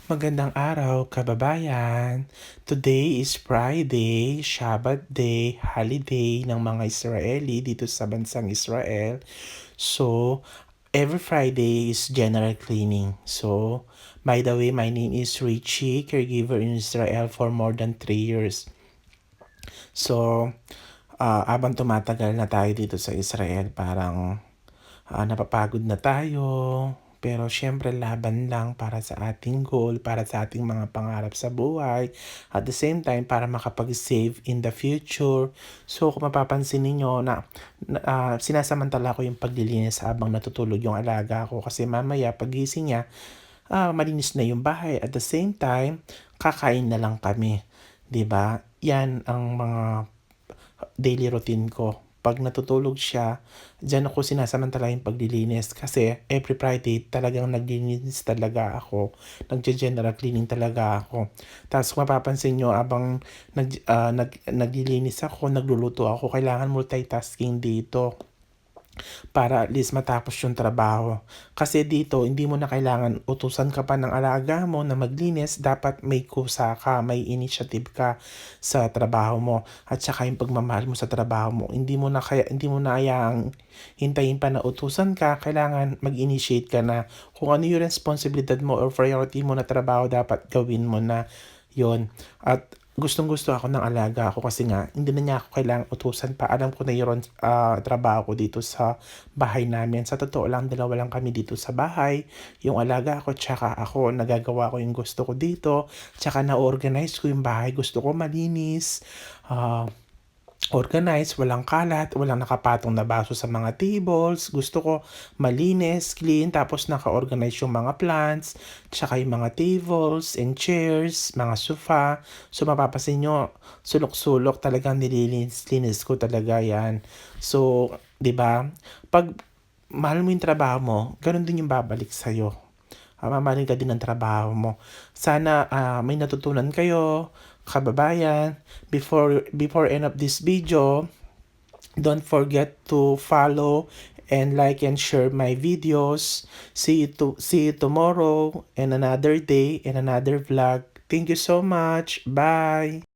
Magandang araw, kababayan. Today is Friday, Shabbat day, holiday ng mga Israeli dito sa bansang Israel. So, every Friday is general cleaning. So, by the way, my name is Richie, caregiver in Israel for more than 3 years. So, habang tumatagal na tayo dito sa Israel, parang napapagod na tayo, pero siyempre laban lang para sa ating goal, para sa ating mga pangarap sa buhay. At the same time, para makapag-save in the future. So kung mapapansin ninyo sinasamantala ko yung paglilinis habang natutulog yung alaga ko. Kasi mamaya pagising niya, malinis na yung bahay. At the same time, kakain na lang kami. 'Di ba? Yan ang mga daily routine ko. Pag natutulog siya, diyan ako sinasamantala yung paglilinis kasi every Friday talagang naglilinis talaga ako. Nagge-general cleaning talaga ako. Tapos kung mapapansin nyo, abang naglilinis ako, nagluluto ako, kailangan multitasking dito para at least matapos yung trabaho. Kasi dito, hindi mo na kailangan utusan ka pa ng alaga mo na maglinis, dapat may kusa ka, may initiative ka sa trabaho mo. At saka yung pagmamahal mo sa trabaho mo, hindi mo na hayaang hintayin pa na utusan ka, kailangan mag-initiate ka na kung ano yung responsibilidad mo or priority mo na trabaho, dapat gawin mo na yon. At gustong-gusto ako ng alaga ko kasi nga hindi na niya ako kailangang utusan pa. Alam ko na yung trabaho ko dito sa bahay namin. Sa totoo lang, dalawa lang kami dito sa bahay. Yung alaga ko tsaka ako, nagagawa ko yung gusto ko dito. Tsaka na-organize ko yung bahay. Gusto ko malinis, ah, organized, walang kalat, walang nakapatong na baso sa mga tables. Gusto ko malinis, clean, tapos naka-organize yung mga plants, tsaka yung mga tables and chairs, mga sofa. So mapapasin nyo, sulok-sulok talagang nililinis ko talaga yan. So, 'di ba? Pag mahal mo yung trabaho mo, ganun din yung babalik sa'yo. Mamahalin ka din ng trabaho mo. Sana may natutunan kayo, kababayan. Before end of this video, don't forget to follow and like and share my videos. See you tomorrow and another day and another vlog. Thank you so much. Bye.